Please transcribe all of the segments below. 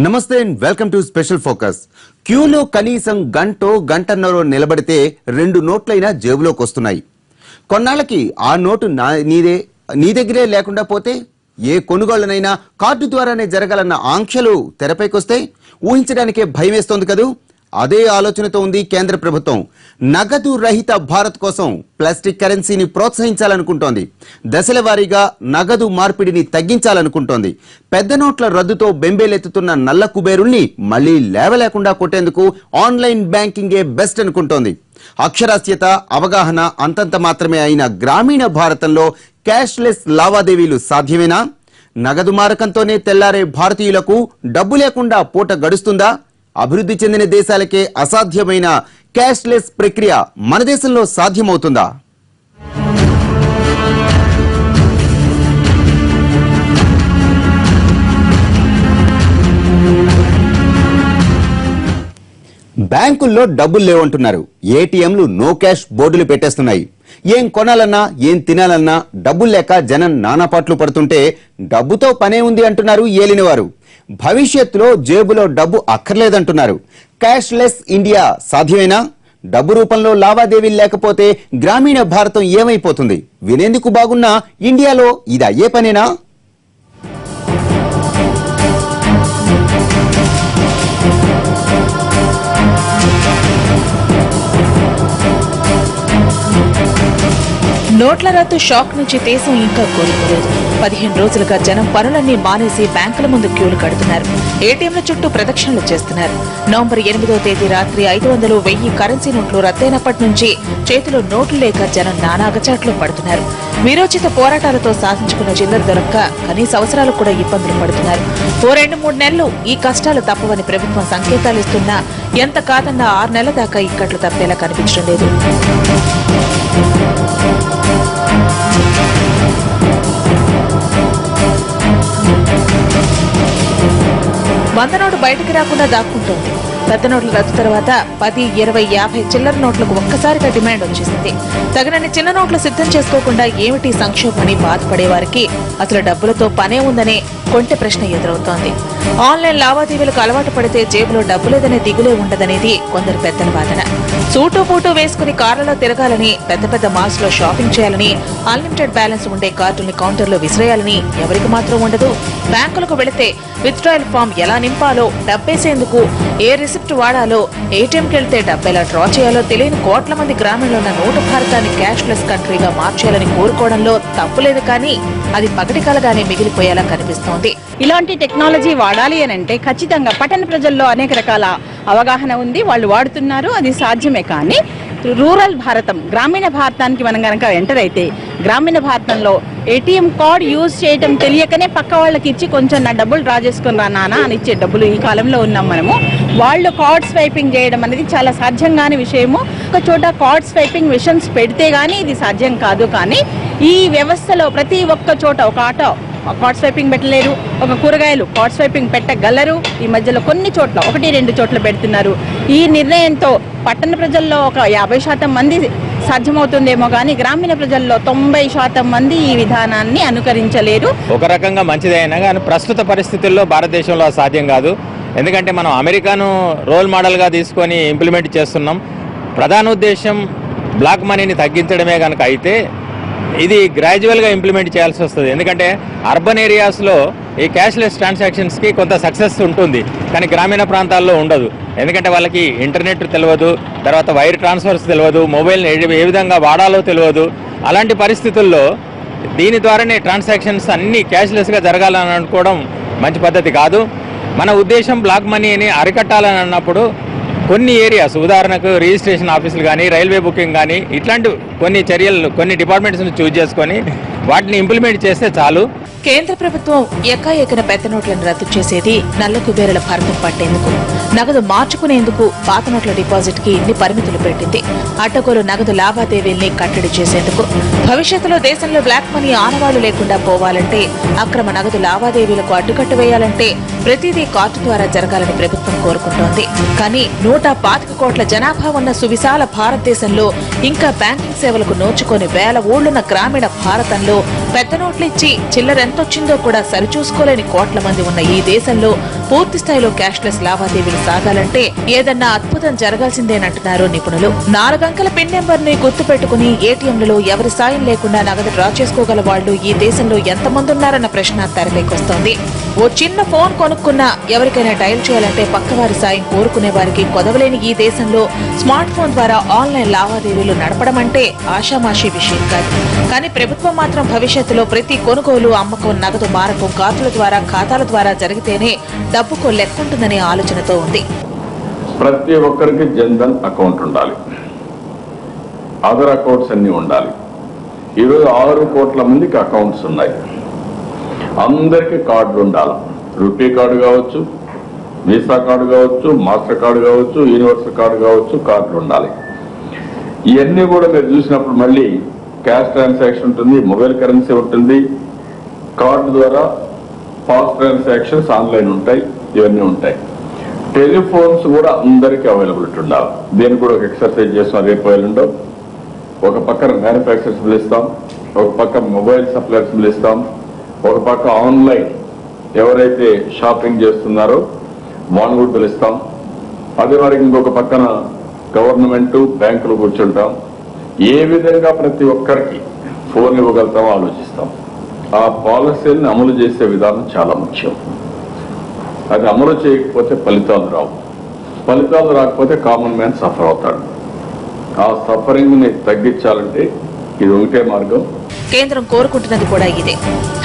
నమస్తే and welcome to special focus. క్యూలో కనీసం గంటో గంటన్నరో నిలబడితే 2 నోట్లైనా జేబులోకి వస్తున్నాయి. కొన్నాళ్ళకి ఆ నోటు నీ దగ్గరే లేకుండా పోతే ఏ కొనుగోళ్లనైనా కార్డు ద్వారానే జరగాలన్న ఆంక్షలు తెరపైకొస్తే ఊహించడానికే భయమేస్తోంది కదూ. అదే ఆలోచనతో ఉంది కేంద్ర ప్రభుత్వం. నగదు రహిత భారత్ కోసం ప్లాస్టిక్ కరెన్సీని ప్రోత్సహించాలనుకుంటోంది. దశల వారీగా నగదు మార్పిడిని తగ్గించాలనుకుంటోంది. పెద్ద నోట్ల రద్దుతో బెంబేలెత్తుతున్న నల్ల కుబేరుల్ని మళ్లీ లేవలేకుండా కొట్టేందుకు ఆన్లైన్ బ్యాంకింగే బెస్ట్ అనుకుంటోంది. అక్షరాస్యత, అవగాహన అంతంత మాత్రమే అయిన గ్రామీణ భారతంలో క్యాష్లెస్ లావాదేవీలు సాధ్యమేనా? నగదు మారకంతోనే తెల్లారే భారతీయులకు డబ్బు లేకుండా పూట గడుస్తుందా? అభివృద్ధి చెందిన దేశాలకే అసాధ్యమైన క్యాష్లెస్ ప్రక్రియ మన దేశంలో సాధ్యమవుతుందా? బ్యాంకుల్లో డబ్బులు లేవంటున్నారు. ఏటీఎంలు నో క్యాష్ బోర్డులు పెట్టేస్తున్నాయి. ఏం కొనాలన్నా ఏం తినాలన్నా డబ్బులు లేక జనం నానాపాట్లు పడుతుంటే డబ్బుతో పనే ఉంది అంటున్నారు ఏలినవారు. భవిష్యత్తులో జేబులో డబ్బు అక్కర్లేదంటున్నారు. క్యాష్లెస్ ఇండియా సాధ్యమేనా? డబ్బు రూపంలో లావాదేవీలు లేకపోతే గ్రామీణ భారతం ఏమైపోతుంది? వినేందుకు బాగున్నా ఇండియాలో ఇది అయ్యే పనేనా? నోట్ల రద్దు షాక్ నుంచి దేశం ఇంకా కోలుకోలేదు. 15 రోజులుగా జనం పనులన్నీ మానేసి బ్యాంకుల ముందు క్యూలు కడుతున్నారు. ఏటీఎంల చుట్టూ ప్రదక్షిణలు చేస్తున్నారు. నవంబర్ 8వ తేదీ రాత్రి 500, 1000 కరెన్సీ నోట్లు రద్దయినప్పటి నుంచి చేతిలో నోట్లు లేక జనం నానాగచాట్లు పడుతున్నారు. వీరోచిత పోరాటాలతో సాధించుకున్న చిల్లర దొరక్క కనీస అవసరాలు కూడా ఇబ్బందులు పడుతున్నారు. 2-3 నెలలు ఈ కష్టాలు తప్పవని ప్రభుత్వం సంకేతాలు ఇస్తున్నా ఎంత కాదన్నా 6 నెలల దాకా ఇక్కట్లు తప్పేలా కనిపించడం లేదు. వంద నోటు బయటికి రాకుండా దాక్కుంటోంది. పెద్ద నోట్ల రద్దు తర్వాత 10, 20, 50 చిల్లర నోట్లకు ఒక్కసారిగా డిమాండ్ వచ్చేసింది. తగినన్ని చిన్న నోట్లు సిద్ధం చేసుకోకుండా ఏమిటి సంక్షోభమని బాధపడేవారికి అసలు డబ్బులతో పనే ఉందనే కొంటె ప్రశ్న ఎదురవుతోంది. ఆన్లైన్ లావాదేవీలకు అలవాటు పడితే జేబులో డబ్బు లేదనే దిగులే ఉండదనేది కొందరు పెద్దల వాదన. సూటు బూటు వేసుకుని కార్లలో తిరగాలని, పెద్ద పెద్ద మాల్స్ లో షాపింగ్ చేయాలని, అన్లిమిటెడ్ బ్యాలెన్స్ ఉండే కార్డుల్ని కౌంటర్లో విసిరేయాలని ఎవరికి మాత్రం ఉండదు. బ్యాంకులకు వెళితే విత్డ్రాయల్ ఫామ్ ఎలా నింపాలో, డబ్బేసేందుకు ఏ రిసిప్ట్ వాడాలో, ఏటీఎంకి వెళ్తే డబ్బెలా డ్రా చేయాలో తెలియని కోట్ల మంది గ్రామంలో ఉన్న నోటు భారతాన్ని క్యాష్లెస్ కంట్రీగా మార్చేయాలని కోరుకోవడంలో తప్పులేదు. కానీ అది పగటి కలగానే మిగిలిపోయేలా కనిపిస్తోంది. ఇలాంటి టెక్నాలజీ వాడాలి అని అంటే ఖచ్చితంగా పట్టణ ప్రజల్లో అనేక రకాల అవగాహన ఉంది, వాళ్ళు వాడుతున్నారు, అది సాధ్యమే. కానీ రూరల్ భారతం, గ్రామీణ భారతానికి మనం కనుక ఎంటర్ అయితే గ్రామీణ భారతంలో ఏటీఎం కార్డ్ యూజ్ చేయడం తెలియకనే పక్క వాళ్ళకి ఇచ్చి కొంచెం నా డబ్బులు డ్రా చేసుకుని రా నాన్న అని ఇచ్చే డబ్బులు ఈ కాలంలో ఉన్నాం మనము. వాళ్ళు కార్డ్ స్వైపింగ్ చేయడం అనేది చాలా సాధ్యం కాని విషయము. ఒక చోట కార్డ్ స్వైపింగ్ మిషన్స్ పెడితే గానీ ఇది సాధ్యం కాదు. కానీ ఈ వ్యవస్థలో ప్రతి ఒక్క చోట ఒక ఆటో కార్డ్ స్వైపింగ్ పెట్టలేరు, ఒక కూరగాయలు కార్డ్ స్వైపింగ్ పెట్టగలరు. ఈ మధ్యలో కొన్ని చోట్ల 1-2 చోట్ల పెడుతున్నారు. ఈ నిర్ణయంతో పట్టణ ప్రజల్లో ఒక 50% మంది సాధ్యమవుతుందేమో కానీ గ్రామీణ ప్రజల్లో 90% మంది ఈ విధానాన్ని అనుకరించలేరు. ఒక రకంగా మంచిదైనా కానీ ప్రస్తుత పరిస్థితుల్లో భారతదేశంలో సాధ్యం కాదు. ఎందుకంటే మనం అమెరికాను రోల్ మోడల్గా తీసుకొని ఇంప్లిమెంట్ చేస్తున్నాం. ప్రధాన ఉద్దేశం బ్లాక్ మనీని తగ్గించడమే కనుక అయితే ఇది గ్రాడ్యువల్గా ఇంప్లిమెంట్ చేయాల్సి వస్తుంది. ఎందుకంటే అర్బన్ ఏరియాస్లో ఈ క్యాష్లెస్ ట్రాన్సాక్షన్స్కి కొంత సక్సెస్ ఉంటుంది, కానీ గ్రామీణ ప్రాంతాల్లో ఉండదు. ఎందుకంటే వాళ్ళకి ఇంటర్నెట్ తెలియదు, తర్వాత వైర్ ట్రాన్స్ఫర్స్ తెలియదు, మొబైల్ని ఏ విధంగా వాడాలో తెలియదు. అలాంటి పరిస్థితుల్లో దీని ద్వారానే ట్రాన్సాక్షన్స్ అన్నీ క్యాష్లెస్గా జరగాలని అనుకోవడం మంచి పద్ధతి కాదు. మన ఉద్దేశం బ్లాక్ మనీని అరికట్టాలని అన్నప్పుడు కొన్ని ఏరియాస్, ఉదాహరణకు రిజిస్ట్రేషన్ ఆఫీసులు కానీ, రైల్వే బుకింగ్ కానీ, ఇట్లాంటి కొన్ని చర్యలు కొన్ని డిపార్ట్మెంట్స్ని చూజ్ చేసుకొని వాటిని ఇంప్లిమెంట్ చేస్తే చాలు. కేంద్ర ప్రభుత్వం ఎకాఎకన పెద్ద నోట్లను రద్దు చేసేది నల్ల కుబేరుల భారతం పట్టేందుకు. నగదు మార్చుకునేందుకు పాత నోట్ల డిపాజిట్ కి ఇన్ని పరిమితులు పెట్టింది. అడ్డగోలు నగదు లావాదేవీల్ని కట్టడి చేసేందుకు. భవిష్యత్తులో దేశంలో బ్లాక్ మనీ ఆనవాళ్లు లేకుండా పోవాలంటే, అక్రమ నగదు లావాదేవీలకు అడ్డుకట్ట వేయాలంటే ప్రతిదీ కార్డు ద్వారా జరగాలని ప్రభుత్వం కోరుకుంటోంది. కానీ 125 కోట్ల జనాభా ఉన్న సువిశాల భారతదేశంలో ఇంకా బ్యాంకింగ్ సేవలకు నోచుకొని వేల ఊళ్లున్న గ్రామీణ భారతంలో పెద్ద నోట్లు ఇచ్చి చిల్లర ఎంతొచ్చిందో కూడా సరిచూసుకోలేని కోట్ల మంది ఉన్న ఈ దేశంలో పూర్తి స్థాయిలో క్యాష్లెస్ లావాదేవీలు సాగాలంటే ఏదన్నా అద్భుతం జరగాల్సిందేనంటున్నారు నిపుణులు. 4 అంకెల పిన్ నెంబర్ ని గుర్తు పెట్టుకుని ఏటీఎంలలో ఎవరి సాయం లేకుండా నగదు డ్రా చేసుకోగల వాళ్లు ఈ దేశంలో ఎంతమంది ఉన్నారన్న ప్రశ్న తెరలేకొస్తోంది. ఓ చిన్న ఫోన్ కొనుక్కున్నా ఎవరికైనా డయల్ చేయాలంటే పక్కవారి సాయం కోరుకునే వారికి కొదవలేని ఈ దేశంలో స్మార్ట్ ఫోన్ ద్వారా ఆన్లైన్ లావాదేవీలు నడపడం అంటే ఆషామాషీ విషయం కాదు. కానీ ప్రభుత్వం మాత్రం భవిష్యత్తులో ప్రతి కొనుగోలు, అమ్మకం, నగదు మారకం కార్డుల ద్వారా, ఖాతాల ద్వారా జరిగితేనే డబ్బుకు లెక్కుంటుందనే ఆలోచనతో ఉంది. ప్రతి ఒక్కరికి జన్ధన్ అకౌంట్ ఉండాలి, అదర్ అకౌంట్స్ అన్ని ఉండాలి. ఈరోజు 6 కోట్ల మందికి అకౌంట్స్ ఉన్నాయి. అందరికి కార్డులు ఉండాలి. రూపీ కార్డు కావచ్చు, వీసా కార్డు కావచ్చు, మాస్టర్ కార్డు కావచ్చు, యూనివర్సల్ కార్డు కావచ్చు, కార్డులు ఉండాలి. ఇవన్నీ కూడా మీరు చూసినప్పుడు మళ్ళీ క్యాష్ ట్రాన్సాక్షన్ ఉంటుంది, మొబైల్ కరెన్సీ ఉంటుంది, కార్డు ద్వారా ఫాస్ట్ ట్రాన్సాక్షన్స్ ఆన్లైన్ ఉంటాయి, ఇవన్నీ ఉంటాయి. టెలిఫోన్స్ కూడా అందరికీ అవైలబిలిటీ ఉండాలి. దీన్ని కూడా ఒక ఎక్సర్సైజ్ చేస్తాం రేపు ఎల్లుండో. ఒక పక్కన మ్యానుఫ్యాక్చరర్స్ పిలుస్తాం, ఒక పక్క మొబైల్ సప్లయర్స్ పిలుస్తాం, ఒక పక్క ఆన్లైన్ ఎవరైతే షాపింగ్ చేస్తున్నారో వాళ్ళు కూడా పిలుస్తాం. అదే వారికి ఇంకొక పక్కన గవర్నమెంట్, బ్యాంకులు కూర్చుంటాం. ఏ విధంగా ప్రతి ఒక్కరికి ఫోన్ ఇవ్వగలుగుతామో ఆలోచిస్తాం. ఆ పాలసీని అమలు చేసే విధానం చాలా ముఖ్యం. అది అమలు చేయకపోతే ఫలితాలు రావు. ఫలితాలు రాకపోతే కామన్ మ్యాన్ సఫర్ అవుతాడు. ఆ సఫరింగ్ ని తగ్గించాలంటే ఇది ఒకటే మార్గం. కేంద్రం కోరుకుంటున్నది కూడా ఇదే.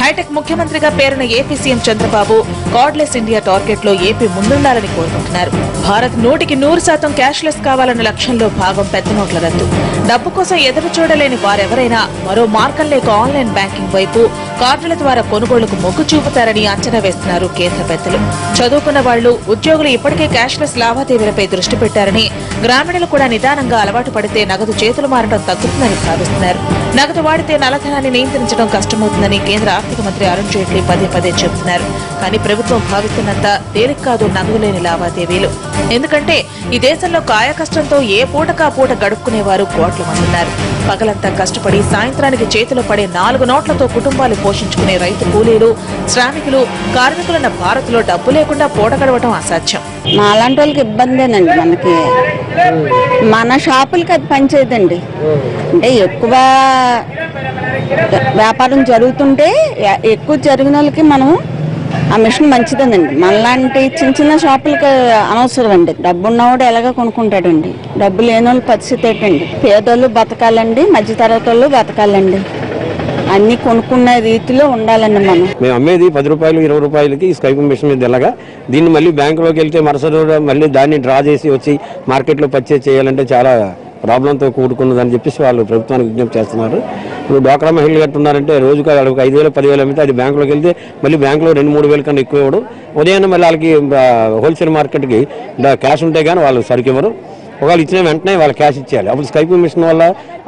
హైటెక్ ముఖ్యమంత్రిగా పేరున AP CM Chandrababu cardless India target లో ఏపీ ముందుండాలని కోరుకుంటున్నారు. భారత్ 100% క్యాష్లెస్ కావాలన్న లక్ష్యంలో భాగం పెద్ద నోట్ల రద్దు. డబ్బు కోసం ఎదురు చూడలేని వారెవరైనా మరో మార్గం లేక ఆన్లైన్ బ్యాంకింగ్ వైపు, కార్డుల ద్వారా కొనుగోలుకు మొగ్గు చూపుతారని అంచనా వేస్తున్నారు కేంద్ర పెద్దలు. చదువుకున్న వాళ్లు, ఉద్యోగులు ఇప్పటికే క్యాష్లెస్ లావాదేవీలపై దృష్టి పెట్టారని, గ్రామీణులు కూడా నిదానంగా అలవాటు పడితే నగదు చేతులు మారడం తగ్గుతుందని భావిస్తున్నారు. నగదు వాడితే నల్లధనాన్ని నియంత్రించడం కష్టమవుతుందని కేంద్ర ఆర్థిక మంత్రి అరుణ్ జైట్లీ పదే చెబుతున్నారు. కానీ ప్రభుత్వం భావిస్తున్నంత తేలిక కాదు నగదు లేని లావాదేవీలు. ఎందుకంటే ఈ దేశంలో కాయకష్టంతో ఏ పూటకా పూట గడుపుకునేవారు కోట్ల మంది ఉన్నారు. పగలంతా కష్టపడి సాయంత్రానికి చేతిలో పడే 4 నోట్లతో కుటుంబాలు పోషించుకునే రైతు కూలీలు, శ్రామికులు, కార్మికులున్న భారత్ లో డబ్బు లేకుండా పూట గడవడం అసాధ్యం. అలాంటి వాళ్ళకి ఇబ్బందేనండి. మనకి మన షాపులకి అది పనిచేయదండి. అంటే ఎక్కువ వ్యాపారం జరుగుతుంటే ఎక్కువ జరిగిన వాళ్ళకి మనం ఆ మిషన్ మంచిదేనండి. మనలాంటి చిన్న షాపులకి అనవసరం అండి. డబ్బు ఉన్నవాడు ఎలాగ కొనుక్కుంటాడండి. డబ్బు లేని వాళ్ళ పరిస్థితి ఏంటండి? పేదోళ్ళు బతకాలండి, మధ్యతరగతి వాళ్ళు బతకాలండి. అన్ని కొనుక్కునే రీతిలో ఉండాలండి. మేము అమ్మేది 10 రూపాయలు 20 రూపాయలకి స్కైపింగ్ మిషన్ మీద ఎలాగా దీన్ని మళ్ళీ బ్యాంకులోకి వెళ్తే మరుసటి రోజు మళ్ళీ దాన్ని డ్రా చేసి వచ్చి మార్కెట్లో పర్చేజ్ చేయాలంటే చాలా ప్రాబ్లంతో కూడుకున్నదని చెప్పేసి వాళ్ళు ప్రభుత్వానికి విజ్ఞప్తి చేస్తున్నారు. ఇప్పుడు డ్వాక్రా మహిళలు కట్టున్నారంటే రోజుకు 5,000 10,000 అమ్మితే అది బ్యాంకులోకి వెళ్తే మళ్ళీ బ్యాంకులో 2-3 వేల కన్నా ఎక్కువ ఇవ్వడం. ఉదయాన్నే మళ్ళీ వాళ్ళకి హోల్సేల్ మార్కెట్కి క్యాష్ ఉంటే కానీ వాళ్ళు సరుకు ఇవ్వరు. ఒకవేళ ఇచ్చిన వెంటనే వాళ్ళు క్యాష్ ఇచ్చేయాలి. అప్పుడు స్కైపింగ్ మిషన్ వల్ల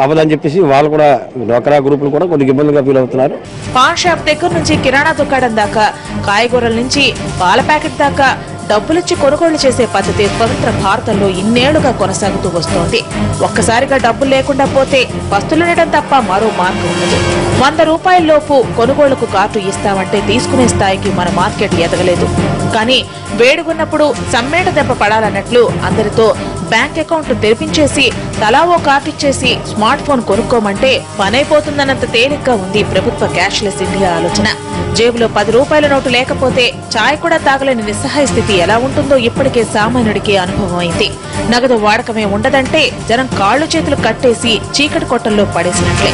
అవ్వదని చెప్పేసి వాళ్ళు కూడా డ్వాక్రా గ్రూపులు కూడా కొద్దిగా ఇబ్బందిగా ఫీల్ అవుతున్నారు. పాన్ షాప్ దగ్గర నుంచి కిరాణా దుకాణం దాకా, కాయగూరల నుంచి పాల ప్యాకెట్ దాకా డబ్బులిచ్చి కొనుగోళ్లు చేసే పద్ధతి స్వతంత్ర భారతంలో ఇన్నేళ్లుగా కొనసాగుతూ వస్తోంది. ఒక్కసారిగా డబ్బులు లేకుండా పోతే పస్తులుండటం తప్ప మరో మార్గం ఉండదు. 100 రూపాయల్లోపు కొనుగోళ్లకు కార్డు ఇస్తామంటే తీసుకునే స్థాయికి మన మార్కెట్ ఎదగలేదు. కానీ వేడుగున్నప్పుడు సమ్మేట దెబ్బ పడాలన్నట్లు అందరితో బ్యాంక్ అకౌంట్ తెరిపించేసి తలా ఓ కార్డు ఇచ్చేసి స్మార్ట్ ఫోన్ కొనుక్కోమంటే పనైపోతుందన్నంత తేలిగ్గా ఉంది ప్రభుత్వ క్యాష్లెస్ ఇండియా ఆలోచన. జేబులో 10 రూపాయల నోటు లేకపోతే చాయ్ కూడా తాగలేని నిస్సహాయ స్థితి ఎలా ఉంటుందో ఇప్పటికే సామాన్యుడికి అనుభవం అయింది. నగదు వాడకమే ఉండదంటే జనం కాళ్లు చేతులు కట్టేసి చీకటి కొట్టంలో పడేసినట్లే.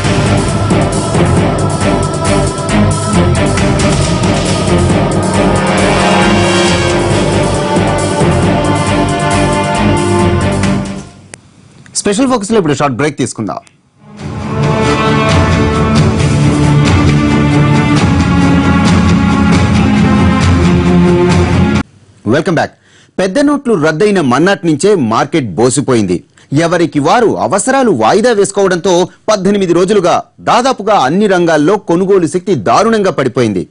స్పెషల్ ఫోకస్ లో ఇప్పుడు షార్ట్ బ్రేక్ తీసుకుందాం. Welcome back. పెద్ద నోట్లు రద్దయిన మన్నాటి నుంచే మార్కెట్ బోసిపోయింది. ఎవరికి వారు అవసరాలు వాయిదా వేసుకోవడంతో 18 రోజులుగా దాదాపుగా అన్ని రంగాల్లో కొనుగోలు శక్తి దారుణంగా పడిపోయింది.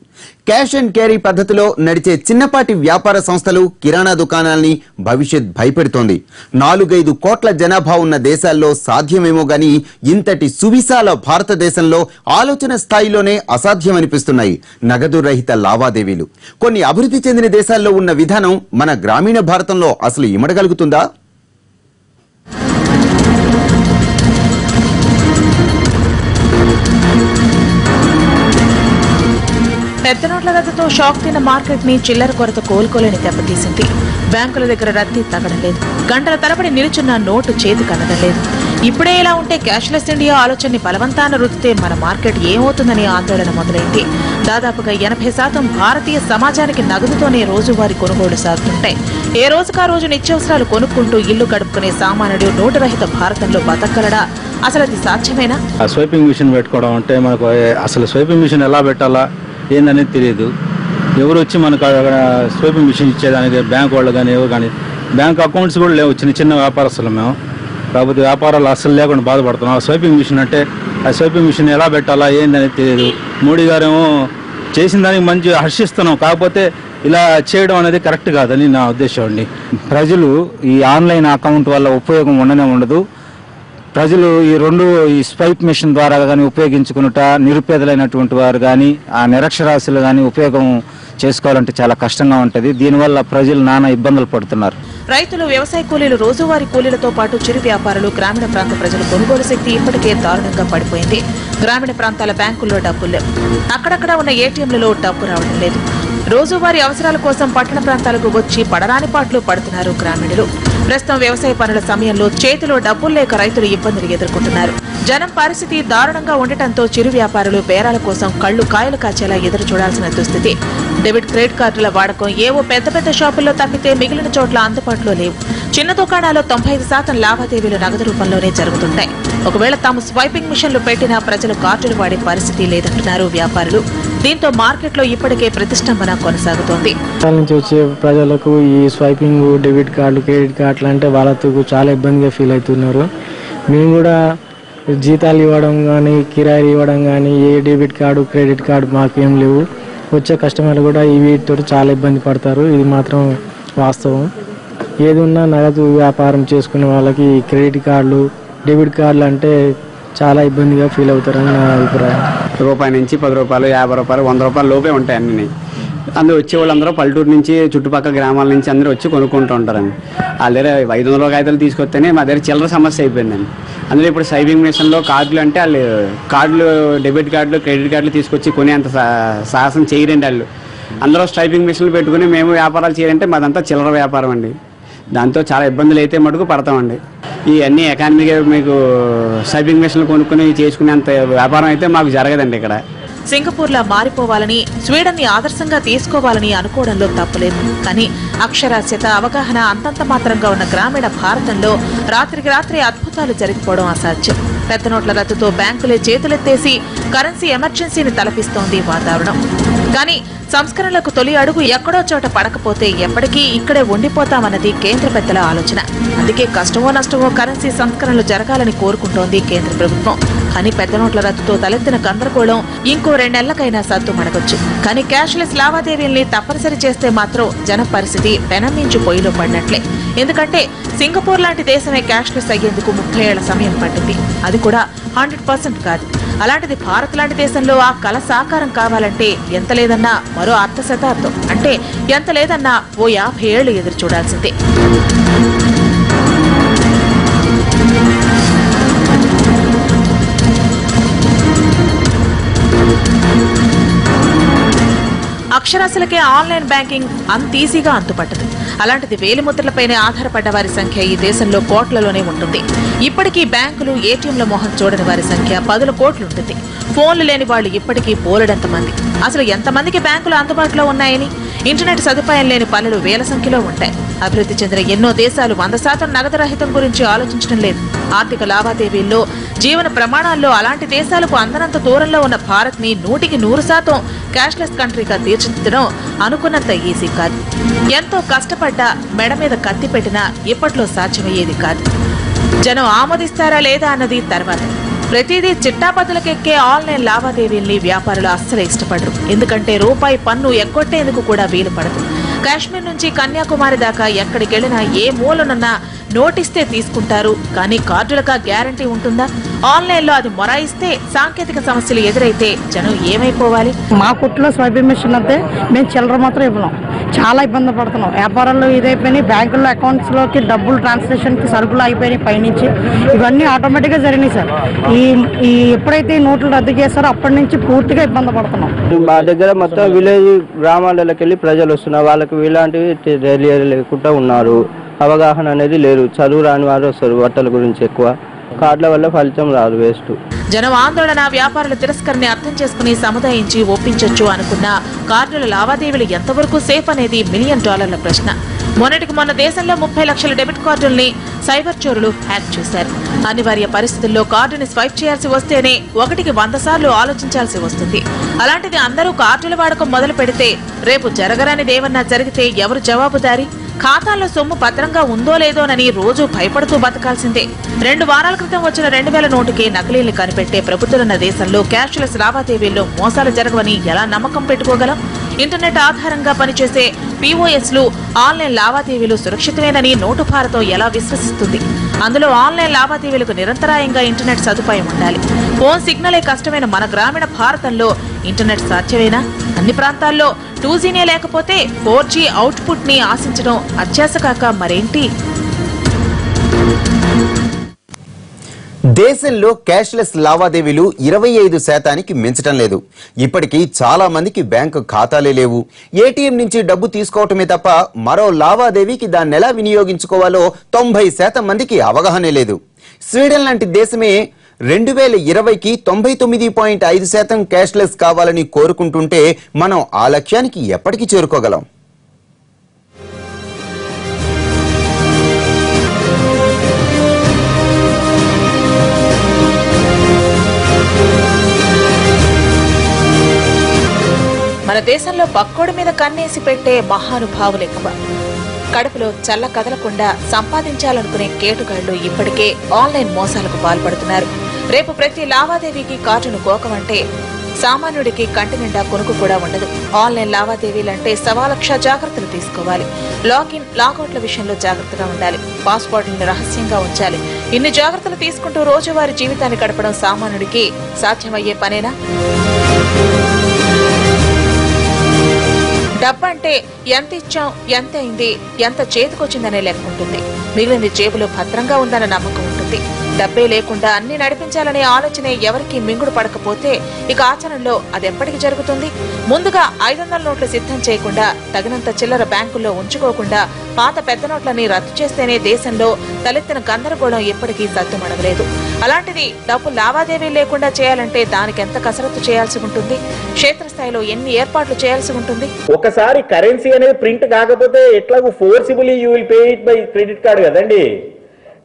క్యాష్ అండ్ క్యారీ పద్ధతిలో నడిచే చిన్నపాటి వ్యాపార సంస్థలు, కిరాణా దుకాణాల్ని భవిష్యత్ భయపెడుతోంది. 4-5 కోట్ల జనాభా ఉన్న దేశాల్లో సాధ్యమేమో గాని ఇంతటి సువిశాల భారతదేశంలో ఆలోచన స్థాయిలోనే అసాధ్యమనిపిస్తున్నాయి నగదు రహిత లావాదేవీలు. కొన్ని అభివృద్ధి చెందిన దేశాల్లో ఉన్న విధానం మన గ్రామీణ భారతంలో అసలు ఇమడగలుగుతుందా? పెద్ద నోట్ల రద్దుతో షాక్ తిన్న మార్కెట్ ని చిల్లర కొరత కోలుకోలేని దెబ్బతీసింది. బ్యాంకుల దగ్గర రద్దీ తగ్గడం లేదు. గంటల తరబడి నిలుచున్న నోటు చేతి కనడం లేదు. ఇప్పుడే ఇలా ఉంటే క్యాష్లెస్ ఇండియా ఆలోచనని బలవంతాన రుద్దితే మన మార్కెట్ ఏమవుతుందని ఆందోళన మొదలైంది. దాదాపుగా 80% భారతీయ సమాజానికి నగదుతోనే రోజువారీ కొనుగోలు సాగుతుంటాయి. ఏ రోజుకా రోజు నిత్యావసరాలు కొనుక్కుంటూ ఇల్లు గడుపుకునే సామాన్యుడు నోటు రహిత భారతంలో బతకగలడా? అసలు అది సాధ్యమేనా? స్వైపింగ్ మిషన్ పెట్టుకోవడం అంటే మనకు అసలు స్వైపింగ్ మిషన్ ఎలా పెట్టాలా ఏందనేది తెలియదు. ఎవరు వచ్చి మనకు స్వైపింగ్ మిషన్ ఇచ్చేదానికి బ్యాంక్ వాళ్ళు కానీ ఎవరు కానీ బ్యాంక్ అకౌంట్స్ కూడా లేవు. చిన్న వ్యాపారస్తులు మేము. కాకపోతే వ్యాపారాలు అసలు లేకుండా బాధపడుతున్నాం. స్వైపింగ్ మిషన్ అంటే ఆ స్వైపింగ్ మిషన్ ఎలా పెట్టాలా ఏందనేది తెలియదు. మోడీ గారేమో చేసిన దానికి మంచి హర్షిస్తున్నాం. కాకపోతే ఇలా చేయడం అనేది కరెక్ట్ కాదని నా ఉద్దేశం అండి. ప్రజలు ఈ ఆన్లైన్ అకౌంట్ వల్ల ఉపయోగం ఉండనే ఉండదు. ప్రజలు ఈ స్వైప్ మిషన్ ద్వారా కానీ ఉపయోగించుకున్నట నిరుపేదలైనటువంటి వారు కానీ ఆ నిరక్షరాస్యులు కానీ ఉపయోగం చేసుకోవాలంటే చాలా కష్టంగా ఉంటుంది. దీనివల్ల ప్రజలు నానా ఇబ్బందులు పడుతున్నారు. రైతులు, వ్యవసాయ కూలీలు, రోజువారీ కూలీలతో పాటు చిరు వ్యాపారులు, గ్రామీణ ప్రాంత ప్రజల కొనుగోలు శక్తి ఇప్పటికే దారుణంగా పడిపోయింది. గ్రామీణ ప్రాంతాల బ్యాంకుల్లో డబ్బులు లేవు. అక్కడక్కడ ఉన్న ఏటీఎంలలో డబ్బు రావడం లేదు. రోజువారీ అవసరాల కోసం పట్టణ ప్రాంతాలకు వచ్చి పడరాని పాట్లు పడుతున్నారు గ్రామీణులు. ప్రస్తుతం వ్యవసాయ పనుల సమయంలో చేతిలో డబ్బులు లేక రైతులు ఇబ్బందులు ఎదుర్కొంటున్నారు. జనం పరిస్థితి దారుణంగా ఉండటంతో చిరు వ్యాపారులు బేరాల కోసం కళ్లు కాయలు కాచేలా ఎదురు చూడాల్సిన దుస్థితి. డెబిట్, క్రెడిట్ కార్డుల వాడకం ఏవో పెద్ద షాపుల్లో తప్పితే మిగిలిన చోట్ల అందుబాటులో లేవు. చిన్న దుకాణాల్లో 95% లావాదేవీలు నగదు రూపంలోనే జరుగుతుంటాయి. ఒకవేళ తాము స్వైపింగ్ మిషన్లు పెట్టినా ప్రజలు కార్డులు వాడే పరిస్థితి లేదంటున్నారు వ్యాపారులు. దీంతో మార్కెట్లో ఇప్పటికే ప్రతిష్టంభన కొనసాగుతోంది. నుంచి వచ్చే ప్రజలకు ఈ స్వైపింగ్, డెబిట్ కార్డులు, క్రెడిట్ కార్డులు అంటే వాళ్ళకు చాలా ఇబ్బందిగా ఫీల్ అవుతున్నారు. మేము కూడా జీతాలు ఇవ్వడం కానీ, కిరాయిలు ఇవ్వడం కానీ, ఏ డెబిట్ కార్డు, క్రెడిట్ కార్డు మాకేం లేవు. వచ్చే కస్టమర్లు కూడా వీటితో చాలా ఇబ్బంది పడతారు. ఇది మాత్రం వాస్తవం. ఏది ఉన్నా నగదు వ్యాపారం చేసుకునే వాళ్ళకి క్రెడిట్ కార్డులు, డెబిట్ కార్డులు అంటే చాలా ఇబ్బందిగా ఫీల్ అవుతారని నా అభిప్రాయం. రూపాయి నుంచి 10 రూపాయలు, 50 రూపాయలు, 100 రూపాయలు లోపే ఉంటాయి అన్నీ. అందరూ వచ్చే వాళ్ళందరూ పల్లెటూరు నుంచి, చుట్టుపక్కల గ్రామాల నుంచి అందరూ వచ్చి కొనుక్కుంటూ ఉంటారండి. వాళ్ళ దగ్గర 500 కాగితాలు తీసుకొస్తేనే మా దగ్గర చిల్లర సమస్య అయిపోయిందండి. అందులో ఇప్పుడు స్వైపింగ్ మిషన్లో కార్డులు అంటే వాళ్ళు కార్డులు, డెబిట్ కార్డులు, క్రెడిట్ కార్డులు తీసుకొచ్చి కొనేంత సాహసం చేయరండి వాళ్ళు. అందరూ స్వైపింగ్ మిషన్లు పెట్టుకుని మేము వ్యాపారాలు చేయాలంటే మాదంతా చిల్లర వ్యాపారం అండి. దాంతో చాలా ఇబ్బందులు అయితే మటుకు పడతామండి. ఈ అన్ని ఎకానమీగా మీకు స్వైపింగ్ మిషన్లు కొనుక్కొని చేసుకునేంత వ్యాపారం అయితే మాకు జరగదండి ఇక్కడ. సింగపూర్లా మారిపోవాలని, స్వీడన్ ని ఆదర్శంగా తీసుకోవాలని అనుకోవడంలో తప్పలేదు. కానీ అక్షరాస్యత, అవగాహన అంతంత మాత్రంగా ఉన్న గ్రామీణ భారతంలో రాత్రికి రాత్రి అద్భుతాలు జరిగిపోవడం అసాధ్యం. పెద్ద నోట్ల రద్దుతో బ్యాంకులే చేతులెత్తేసి కరెన్సీ ఎమర్జెన్సీని తలపిస్తోంది వాతావరణం. కానీ సంస్కరణలకు తొలి అడుగు ఎక్కడో చోట పడకపోతే ఎప్పటికీ ఇక్కడే ఉండిపోతామన్నది కేంద్ర పెద్దల ఆలోచన. అందుకే కష్టమో నష్టమో కరెన్సీ సంస్కరణలు జరగాలని కోరుకుంటోంది కేంద్ర ప్రభుత్వం. కానీ పెద్ద నోట్ల రద్దుతో తలెత్తిన గందరగోళం ఇంకో 2 నెలలకైనా సద్దు మడగొచ్చు. కానీ క్యాష్లెస్ లావాదేవీల్ని తప్పనిసరి చేస్తే మాత్రం జన పరిస్థితి పెనం మించి పొయ్యిలో పడినట్లే. ఎందుకంటే సింగపూర్ లాంటి దేశమే క్యాష్లెస్ అయ్యేందుకు 30 ఏళ్ల సమయం పట్టింది. అది కూడా 100% కాదు. అలాంటిది భారత్ లాంటి దేశంలో ఆ కళ సాకారం కావాలంటే ఎంత లేదన్నా మరో అర్ధ శతాబ్దం, అంటే ఎంత లేదన్నా ఓ 50 ఏళ్లు ఎదురు చూడాల్సిందే. అక్షరాస్యులకే ఆన్లైన్ బ్యాంకింగ్ అంత ఈజీగా అంతుపట్టదు. అలాంటిది వేలిముద్రలపైనే ఆధారపడ్డ వారి సంఖ్య ఈ దేశంలో కోట్లలోనే ఉంటుంది. ఇప్పటికీ బ్యాంకులు, ఏటీఎంల మొహం చూడని వారి సంఖ్య 10 కోట్లు ఉంటుంది. ఫోన్లు లేని వాళ్ళు ఇప్పటికీ పోలెడంత మంది. అసలు ఎంతమందికి బ్యాంకులు అందుబాటులో ఉన్నాయని? ఇంటర్నెట్ సదుపాయం లేని పనులు వేల సంఖ్యలో ఉంటాయి. అభివృద్ధి చెందిన ఎన్నో దేశాలు 100% నగదు రహితం గురించి ఆలోచించడం లేదు. ఆర్థిక లావాదేవీల్లో, జీవన ప్రమాణాల్లో అలాంటి దేశాలకు అందనంత దూరంలో ఉన్న భారత్ ని 100% క్యాష్లెస్ కంట్రీగా తీర్చిదిద్దడం అనుకున్నంత ఈజీ కాదు. ఎంతో కష్టపడ్డా, మెడ మీద కత్తి పెట్టినా ఇప్పట్లో సాధ్యమయ్యేది కాదు. జనం ఆమోదిస్తారా లేదా అన్నది తర్వాత. ప్రతిదీ చిట్టాపద్దులకెక్కే ఆన్లైన్ లావాదేవీల్ని వ్యాపారులు అస్సలు ఇష్టపడరు. ఎందుకంటే రూపాయి పన్ను ఎగ్గొట్టేందుకు కూడా వీలు పడదు. కాశ్మీర్ నుంచి కన్యాకుమారి దాకా ఎక్కడికెళ్లినా ఏ మూలనున్నా నోటిస్తే తీసుకుంటారు. కానీ కార్డులకా గ్యారంటీ ఉంటుందా? ఆన్లైన్లో అది మొరాయిస్తే సాంకేతిక సమస్యలు ఎదురైతే జనం ఏమైపోవాలి? మా కొట్లో స్వైపింగ్ మిషన్ అయితే మేము చిల్లర మాత్రం ఇవ్వలేం. చాలా ఇబ్బంది పడుతున్నాం. వ్యాపారాల్లో ఇదైపోయినాయి. బ్యాంకుల్లో అకౌంట్స్లోకి డబ్బులు ట్రాన్స్లేషన్కి సరుకులు అయిపోయినాయి. పైనుంచి ఇవన్నీ ఆటోమేటిక్గా జరిగినాయి సార్. ఈ ఎప్పుడైతే ఈ నోట్లు రద్దు చేస్తారో అప్పటి నుంచి పూర్తిగా ఇబ్బంది పడుతున్నాం. మా దగ్గర మొత్తం విలేజ్ గ్రామాలకి వెళ్ళి ప్రజలు వస్తున్నారు. వాళ్ళకి ఇలాంటివి లేకుండా ఉన్నారు. అవగాహన అనేది లేదు. చదువు రాని వారు వస్తారు. బట్టల గురించి ఎక్కువ. కార్డుల వల్ల ఫలితం రాదు, వేస్ట్. జనం ఆందోళన, వ్యాపారుల తిరస్కరణని అర్థం చేసుకుని సముదాయించి ఒప్పించొచ్చు అనుకున్న కార్డుల లావాదేవీలు ఎంతవరకు సేఫ్ అనేది $1 మిలియన్ ప్రశ్న. మొన్నటికి మొన్న దేశంలో 30 లక్షల డెబిట్ కార్డుల్ని సైబర్ చోరులు హ్యాక్ చేశారు. అనివార్య పరిస్థితుల్లో కార్డుని స్వైప్ చేయాల్సి వస్తేనే 1కి 100 సార్లు ఆలోచించాల్సి వస్తుంది. అలాంటిది అందరూ కార్డుల వాడకం మొదలు పెడితే రేపు జరగరానిదేమన్నా జరిగితే ఎవరు జవాబుదారీ? ఖాతాల్లో సొమ్ము భద్రంగా ఉందో లేదోనని రోజు భయపడుతూ బతకాల్సిందే. 2 వారాల క్రితం వచ్చిన 2000 నోటుకే నకిలీల్ని కనిపెట్టే ప్రభుత్వాలున్న దేశంలో క్యాష్లెస్ లావాదేవీల్లో మోసాలు జరగవని ఎలా నమ్మకం పెట్టుకోగలం? ఇంటర్నెట్ ఆధారంగా పనిచేసే POSలు ఆన్లైన్ లావాదేవీలు సురక్షితమేనని నోటు భారతం ఎలా విశ్వసిస్తుంది? అందులో ఆన్లైన్ లావాదేవీలకు నిరంతరాయంగా ఇంటర్నెట్ సదుపాయం ఉండాలి. ఫోన్ సిగ్నలే కష్టమైన మన గ్రామీణ భారతంలో ఇంటర్నెట్ సాధ్యమేనా? అన్ని ప్రాంతాల్లో 2Gనే లేకపోతే 4G అవుట్పుట్ ని ఆశించడం అత్యాశ కాక మరేంటి? దేశంలో క్యాష్లెస్ లావాదేవీలు 25% మించటం లేదు. ఇప్పటికీ చాలా మందికి బ్యాంకు ఖాతాలే లేవు. ఏటీఎం నుంచి డబ్బు తీసుకోవటమే తప్ప మరో లావాదేవీకి దాన్ని ఎలా వినియోగించుకోవాలో 90% మందికి అవగాహనే లేదు. స్వీడన్ లాంటి దేశమే 2020కి 99.5% క్యాష్లెస్ కావాలని కోరుకుంటుంటే మనం ఆ లక్ష్యానికి ఎప్పటికీ చేరుకోగలం? మన దేశంలో పక్కోడి మీద కన్నేసి పెట్టే మహానుభావులు ఎక్కువ. కడుపులో చల్ల కదలకుండా సంపాదించాలనుకునే కేటుగాళ్లు ఇప్పటికే ఆన్లైన్ మోసాలకు పాల్పడుతున్నారు. రేపు ప్రతి లావాదేవీకి కార్డును కోకమంటే సామాన్యుడికి కంటి నిండా కొనుక్కు కూడా ఉండదు. ఆన్లైన్ లావాదేవీలంటే 1,00,000 జాగ్రత్తలు తీసుకోవాలి. లాగిన్, లాగౌట్ల విషయంలో జాగ్రత్తగా ఉండాలి. పాస్వర్డ్లను రహస్యంగా ఉంచాలి. ఇన్ని జాగ్రత్తలు తీసుకుంటూ రోజువారీ జీవితాన్ని గడపడం సామాన్యుడికి సాధ్యమయ్యే పనేనా? డబ్బంటే ఎంత ఇచ్చాం, ఎంత అయింది, ఎంత చేతికొచ్చిందనే లెక్క ఉంటుంది. మిగిలింది జేబులో భద్రంగా ఉందన్న నమ్మకం ఉంటుంది. డబ్బే లేకుండా అన్ని నడిపించాలనే ఆలోచనే ఎవరికి మింగుడు పడకపోతే ఇక ఆచరణలో అదెప్పటికి జరుగుతుంది? ముందుగా 500 నోట్లు సిద్ధం చేయకుండా, తగినంత చిల్లర బ్యాంకుల్లో ఉంచుకోకుండా పాత పెద్ద నోట్లని రద్దు చేస్తేనే దేశంలో తలెత్తిన గందరగోళం ఎప్పటికీ సద్దుమడగలేదు. అలాంటిది డబ్బు లావాదేవీ లేకుండా చేయాలంటే దానికి ఎంత కసరత్తు చేయాల్సి ఉంటుంది? క్షేత్రస్థాయిలో ఎన్ని ఏర్పాట్లు చేయాల్సి ఉంటుంది? ఒకసారి కరెన్సీ అనేది ప్రింట్ కాకపోతే ఎట్లాగూ ఫోర్సిబుల్లీ you will pay it by credit card కదండి.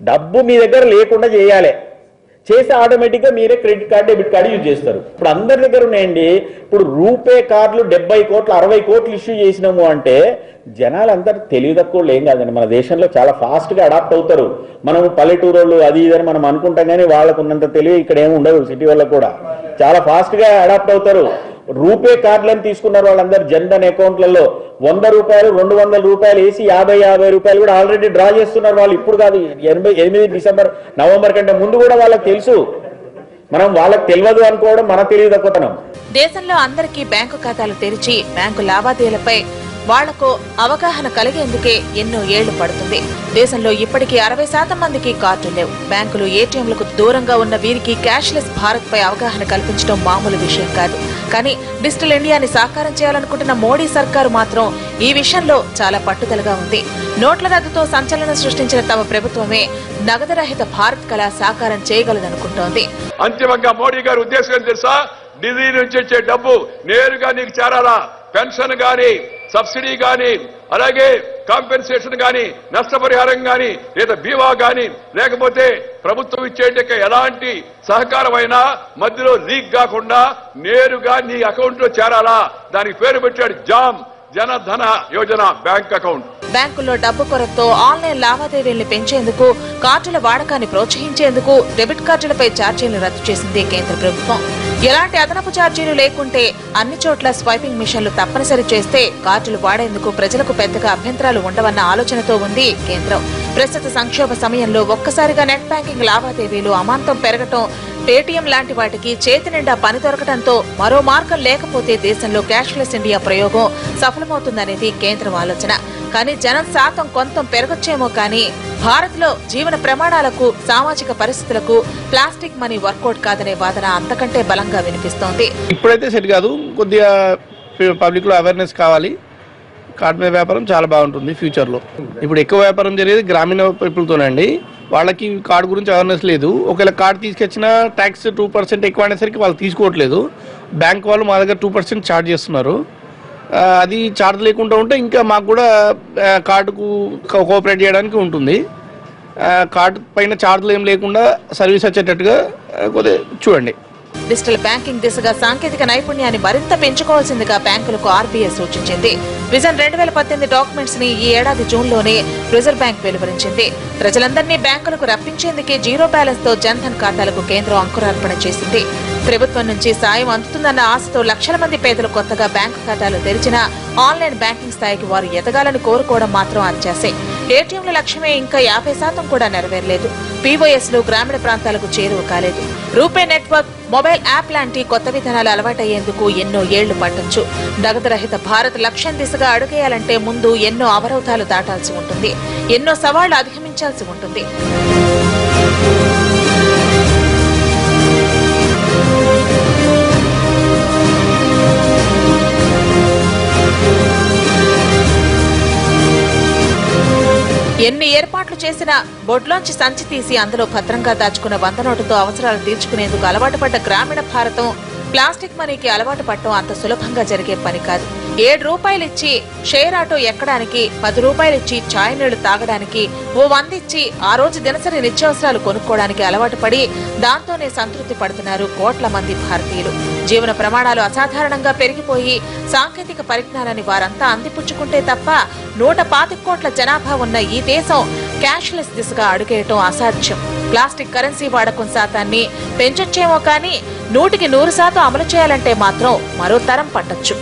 డబ్బు మీ దగ్గర లేకుండా చేయాలి. చేస్తే ఆటోమేటిక్గా మీరే credit card, debit card use చేస్తారు. ఇప్పుడు అందరి దగ్గర ఉన్నాయండి. ఇప్పుడు రూపే కార్డులు 70 కోట్లు 60 కోట్లు ఇష్యూ చేసినాము అంటే జనాలు అందరు తెలివి తక్కువ ఏం కాదండి. మన దేశంలో చాలా ఫాస్ట్గా అడాప్ట్ అవుతారు. మనం పల్లెటూరు వాళ్ళు అది ఇదని మనం అనుకుంటాం, కానీ వాళ్ళకు ఉన్నంత తెలివి ఇక్కడ ఏమి ఉండదు. సిటీ వాళ్ళకు కూడా చాలా ఫాస్ట్గా అడాప్ట్ అవుతారు. రూపే కార్డులను తీసుకున్నారు వాళ్ళందరూ. జన్ధన్ అకౌంట్లలో 100 రూపాయలు 200 రూపాయలు వేసి 50 రూపాయలు కూడా ఆల్రెడీ డ్రా చేస్తున్నారు వాళ్ళు. ఇప్పుడు కాదు, 8 నవంబర్ కంటే ముందు కూడా వాళ్ళకి తెలుసు. మనం వాళ్ళకి తెలియదు అనుకోవడం మన తెలివి తక్కువతనం. దేశంలో అందరికీ బ్యాంకు ఖాతాలు తెరిచి బ్యాంకు లావాదేవీలపై వాళ్లకు అవగాహన కలిగేందుకే ఎన్నో ఏళ్లు పడుతుంది. దేశంలో ఇప్పటికీ 60% మందికి కార్డులు లేవు. బ్యాంకులు, ఏటీఎంలకు దూరంగా ఉన్న వీరికి క్యాష్లెస్ భారత్ పై అవగాహన కల్పించడం మామూలు విషయం కాదు. కానీ డిజిటల్ ఇండియాని సాకారం చేయాలనుకుంటున్న మోడీ సర్కారు మాత్రం ఈ విషయంలో చాలా పట్టుదలగా ఉంది. నోట్ల రద్దుతో సంచలనం సృష్టించిన తమ ప్రభుత్వమే నగదు రహిత భారత్ కళ సాకారం చేయగలదనుకుంటోంది. అంతిమంగా మోడీ గారి ఉద్దేశం తెలుసా? ఢిల్లీ నుంచి వచ్చే డబ్బు నేరుగా నీకు చేరాలా. పెన్షన్ గాని, సబ్సిడీ గాని, అలాగే కాంపెన్సేషన్ గాని, నష్టపరిహారం గాని, లేదా బీమా గాని, లేకపోతే ప్రభుత్వం ఇచ్చేట ఎలాంటి సహకారమైనా మధ్యలో లీక్ కాకుండా నేరుగా నీ అకౌంట్ లో చేరాలా. దానికి పేరు పెట్టాడు jam, Jan Dhan Yojana bank account. బ్యాంకుల్లో డబ్బు కొరతతో ఆన్లైన్ లావాదేవీల్ని పెంచేందుకు, కార్డుల వాడకాన్ని ప్రోత్సహించేందుకు డెబిట్ కార్డులపై ఛార్జీలు రద్దు చేసింది కేంద్ర ప్రభుత్వం. ఎలాంటి అదనపు ఛార్జీలు లేకుంటే అన్ని చోట్ల స్వైపింగ్ మిషన్లు తప్పనిసరి చేస్తే కార్డులు వాడేందుకు ప్రజలకు పెద్దగా అభ్యంతరాలు ఉండవన్న ఆలోచనతో ఉంది కేంద్రం. ప్రస్తుత సంక్షోభ సమయంలో ఒక్కసారిగా నెట్ బ్యాంకింగ్ లావాదేవీలు అమాంతం పెరగటం, పేటీఎం లాంటి వాటికి చేతి నిండా పని దొరకడంతో మరో మార్గం లేకపోతే దేశంలో క్యాష్లెస్ ఇండియా ప్రయోగం సఫలమవుతుందనేది కేంద్రం ఆలోచన. కానీ జనం శాతం కొంత పెరగొచ్చేమో కానీ భారత్ లో జీవన ప్రమాణాలకు, సామాజిక పరిస్థితులకు ప్లాస్టిక్ మనీ వర్కౌట్ కాదనే వాదన అంతకంటే బలంగా వినిపిస్తోంది. ఇప్పుడైతే సెట్ కాదు, కొద్దిగా పబ్లిక్ లో అవేర్నెస్ కావాలి. కార్డ్ మీద వ్యాపారం చాలా బాగుంటుంది ఫ్యూచర్ లో. ఇప్పుడు ఎక్కువ వ్యాపారం జరిగేది గ్రామీణ పీపుల్తోనండి. వాళ్ళకి కార్డు గురించి అవేర్నెస్ లేదు. ఒకవేళ కార్డు తీసుకొచ్చిన ట్యాక్స్ 2% ఎక్కువ అనేసరికి వాళ్ళు తీసుకోవట్లేదు. బ్యాంక్ వాళ్ళు మా దగ్గర 2% ఛార్జ్ చేస్తున్నారు. అది ఛార్జ్ లేకుండా ఉంటే ఇంకా మాకు కూడా కార్డుకు కోఆపరేట్ చేయడానికి ఉంటుంది. కార్డు పైన ఛార్జ్లు ఏం లేకుండా సర్వీస్ వచ్చేటట్టుగా కొద్దిగా చూడండి. డిజిటల్ బ్యాంకింగ్ దిశగా సాంకేతిక నైపుణ్యాన్ని మరింత పెంచుకోవాల్సిందిగా బ్యాంకులకు ఆర్బీఐ సూచించింది. విజన్ 2018 డాక్యుమెంట్స్ ని ఈ ఏడాది జూన్లోనే రిజర్వ్ బ్యాంక్ వెలువరించింది. ప్రజలందరినీ బ్యాంకులకు రప్పించేందుకే జీరో బ్యాలెన్స్ తో జన్ధన్ ఖాతాలకు కేంద్రం అంకురార్పణ చేసింది. ప్రభుత్వం నుంచి సాయం అందుతుందన్న ఆశతో లక్షల మంది పేదలు కొత్తగా బ్యాంకు ఖాతాలు తెరిచినా ఆన్లైన్ బ్యాంకింగ్ స్థాయికి వారు ఎదగాలని కోరుకోవడం మాత్రం అత్యాశే. ఏటీఎంల లక్ష్యమే ఇంకా 50% కూడా నెరవేరలేదు. పీఓఎస్లు గ్రామీణ ప్రాంతాలకు చేరువ కాలేదు. రూపే నెట్వర్క్, మొబైల్ యాప్ లాంటి కొత్త విధానాలు అలవాటయ్యేందుకు ఎన్నో ఏళ్లు పట్టొచ్చు. నగదు రహిత భారత్ లక్ష్యం దిశగా అడుగేయాలంటే ముందు ఎన్నో అవరోధాలు దాటాల్సి ఉంటుంది, ఎన్నో సవాళ్లు అధిగమించాల్సి ఉంటుంది. ఎన్ని ఏర్పాట్లు చేసినా బొడ్లోంచి సంచి తీసి అందులో భద్రంగా దాచుకున్న 100 నోటుతో అవసరాలు తీర్చుకునేందుకు అలవాటు పడ్డ గ్రామీణ భారతం ప్లాస్టిక్ మనీకి అలవాటు పడటం అంత సులభంగా జరిగే పని కాదు. 7 రూపాయలు ఇచ్చి షేర్ ఆటో ఎక్కడానికి, 10 రూపాయలు ఇచ్చి ఛాయ్ నీళ్లు తాగడానికి, ఓ 100 ఇచ్చి ఆ రోజు దినసరి నిత్యావసరాలు కొనుక్కోవడానికి అలవాటు పడి దాంతోనే సంతృప్తి పడుతున్నారు కోట్ల మంది భారతీయులు. జీవన ప్రమాణాలు అసాధారణంగా పెరిగిపోయి సాంకేతిక పరిజ్ఞానాన్ని వారంతా అందిపుచ్చుకుంటే తప్ప 125 కోట్ల జనాభా ఉన్న ఈ దేశం క్యాష్లెస్ దిశగా అడుగేయటం అసాధ్యం. ప్లాస్టిక్ కరెన్సీ వాడకం శాతాన్ని పెంచొచ్చేమో కానీ 100% అమలు చేయాలంటే మాత్రం మరో తరం పట్టొచ్చు.